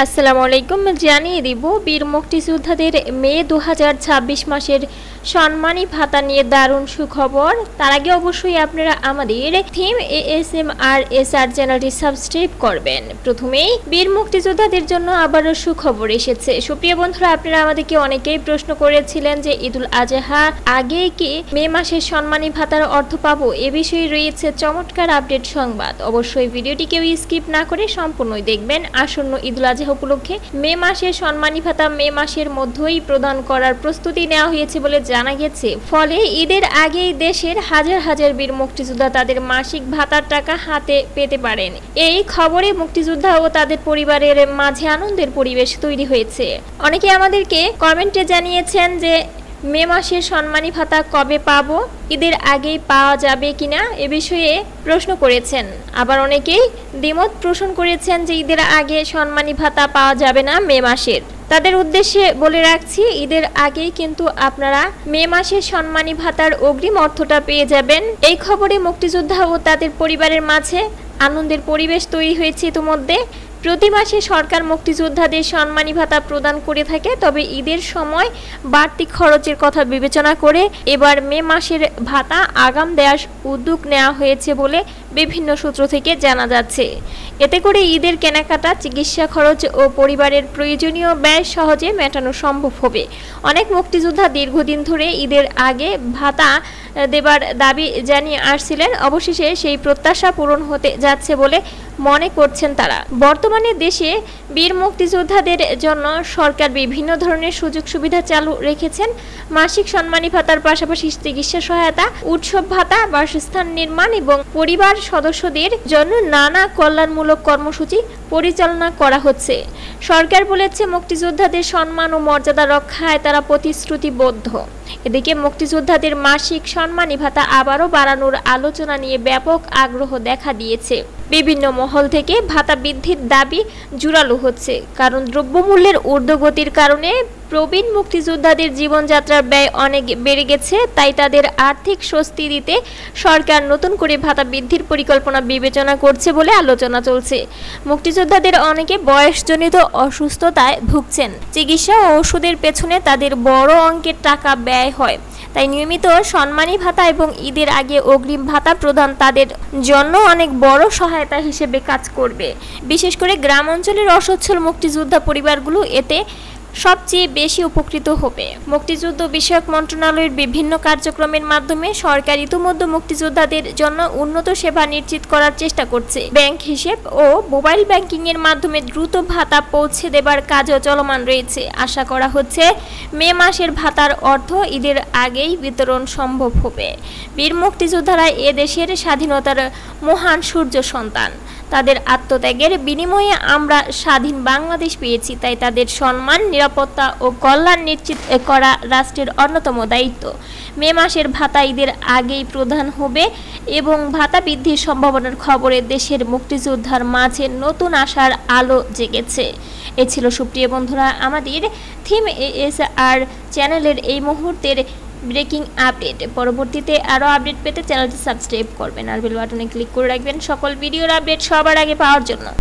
আসসালামু আলাইকুম। জানিয়ে দিব বীর মুক্তিযোদ্ধাদের মে 2026 মাসের সম্মানী ভাতা নিয়ে দারুণ সুখবর। তার আগে অবশ্যই আপনারা আমাদের থিম ASMR চ্যানেলটি সাবস্ক্রাইব করবেন। প্রথমেই বীর মুক্তিযোদ্ধাদের জন্য আবারও সুখবর এসেছে। সুপ্রিয় বন্ধুরা, আপনারা আমাদেরকে অনেকেই প্রশ্ন করেছিলেন যে ঈদুল আজহা আগে কি মে মাসের সম্মানী ভাতার অর্থ পাবো। এ বিষয়ে রয়েছে চমৎকার আপডেট সংবাদ। অবশ্যই ভিডিওটি কেউ স্কিপ না করে সম্পূর্ণই দেখবেন। আসন্ন ঈদুল আজহা উপলক্ষে মে মাসের সম্মানী ভাতা মে মাসের মধ্যেই প্রদান করার প্রস্তুতি নেওয়া হয়েছে বলে জানা গেছে। ফলে ঈদের আগেই দেশের হাজার হাজার বীর মুক্তিযোদ্ধা তাদের মাসিক ভাতার টাকা হাতে পেতে পারেন। এই খবরে মুক্তিযোদ্ধা ও তাদের পরিবারের মাঝে আনন্দের পরিবেশ তৈরি হয়েছে। অনেকে আমাদেরকে কমেন্টে জানিয়েছেন যে মে মাসের সম্মানী ভাতা কবে পাবো, ঈদের আগেই পাওয়া যাবে কিনা এ বিষয়ে প্রশ্ন করেছেন। আবার অনেকেই দ্বিমত পোষণ করেছেন যে ঈদের আগে সম্মানী ভাতা পাওয়া যাবে না মে মাসের। তাদের উদ্দেশ্যে বলে রাখছি, ঈদের আগেই কিন্তু আপনারা মে মাসের সম্মানী ভাতার অগ্রিম অর্থটা পেয়ে যাবেন। এই খবরে মুক্তিযোদ্ধা ও তাদের পরিবারের মাঝে আনন্দের পরিবেশ তৈরি হয়েছে। ইতিমধ্যে প্রতি মাসে সরকার মুক্তিযোদ্ধাদের সম্মানী ভাতা প্রদান করে থাকে, তবে ঈদের সময় বাড়তি খরচের কথা বিবেচনা করে এবার মে মাসের ভাতা আগাম দেওয়ার উদ্যোগ নেওয়া হয়েছে বলে বিভিন্ন সূত্র থেকে জানা যাচ্ছে। এতে করে ঈদের কেনাকাটা, চিকিৎসা খরচ ও পরিবারের প্রয়োজনীয় ব্যয় সহজে মেটানো সম্ভব হবে। অনেক মুক্তিযোদ্ধা দীর্ঘদিন ধরে ঈদের আগে ভাতা দেবার দাবি জানিয়ে আসছিলেন। অবশেষে সেই প্রত্যাশা পূরণ হতে যাচ্ছে বলে মনে করছেন তারা। বর্তমানে দেশে বীর মুক্তিযোদ্ধাদের জন্য সরকার বিভিন্ন ধরনের সুযোগ সুবিধা চালু রেখেছেন। মাসিক সম্মানী ভাতার পাশাপাশি চিকিৎসা সহায়তা, উৎসব ভাতা, বাসস্থান নির্মাণ এবং পরিবার সদস্যদের জন্য নানা কল্যাণমূলক কর্মসূচি পরিচালনা করা হচ্ছে। সরকার বলেছে, মুক্তিযোদ্ধাদের সম্মান ও মর্যাদা রক্ষায় তারা প্রতিশ্রুতিবদ্ধ। এদিকে মুক্তিযোদ্ধাদের মাসিক সম্মানী ভাতা আবারও বাড়ানোর আলোচনা নিয়ে ব্যাপক আগ্রহ দেখা দিয়েছে। বিভিন্ন মহল থেকে ভাতা বৃদ্ধির দাবি জোরালো হচ্ছে, কারণ দ্রব্যমূল্যের ঊর্ধ্বগতির কারণে প্রবীণ মুক্তিযোদ্ধাদের জীবনযাত্রার ব্যয় অনেক বেড়ে গেছে। তাই তাদের আর্থিক স্বস্তি দিতে সরকার নতুন করে ভাতা বৃদ্ধির পরিকল্পনা বিবেচনা করছে বলে আলোচনা চলছে। মুক্তিযোদ্ধাদের অনেকে বয়সজনিত অসুস্থতায় ভুগছেন। চিকিৎসা ও ওষুধের পেছনে তাদের বড় অঙ্কের টাকা ব্যয় হয়। তাই নিয়মিত সম্মানী ভাতা এবং ঈদের আগে অগ্রিম ভাতা প্রদান তাদের জন্য অনেক বড় সহায়তা হিসেবে কাজ করবে। বিশেষ করে গ্রাম অঞ্চলের অসচ্ছল মুক্তিযোদ্ধা পরিবারগুলো এতে সবচেয়ে বেশি উপকৃত হবে। মুক্তিযুদ্ধ বিষয়ক মন্ত্রণালয়ের বিভিন্ন কার্যক্রমের মাধ্যমে সরকার ইতিমধ্যে মুক্তিযোদ্ধাদের জন্য উন্নত সেবা নিশ্চিত করার চেষ্টা করছে। ব্যাংক হিসেব ও মোবাইল ব্যাংকিং এর মাধ্যমে দ্রুত ভাতা পৌঁছে দেবার কাজও চলমান রয়েছে। আশা করা হচ্ছে মে মাসের ভাতার অর্থ ঈদের আগেই বিতরণ সম্ভব হবে। বীর মুক্তিযোদ্ধারা এ দেশের স্বাধীনতার মহান সূর্য সন্তান। তাদের আত্মত্যাগের বিনিময়ে আমরা স্বাধীন বাংলাদেশ পেয়েছি। তাই তাদের সম্মান, নিরাপত্তা ও কল্যাণ নিশ্চিত করা রাষ্ট্রের অন্যতম দায়িত্ব। মে মাসের ভাতা ঈদের আগেই প্রদান হবে এবং ভাতা বৃদ্ধির সম্ভাবনার খবরে দেশের মুক্তিযোদ্ধার মাঝে নতুন আশার আলো জেগেছে। এ ছিল সুপ্রিয় বন্ধুরা আমাদের থিম ASR চ্যানেলের এই মুহূর্তের ব্রেকিং আপডেট। পরবর্তীতে আরও আপডেট পেতে চ্যানেলটি সাবস্ক্রাইব করবেন আর বেল বাটনে ক্লিক করে রাখবেন সকল ভিডিওর আপডেট সবার আগে পাওয়ার জন্য।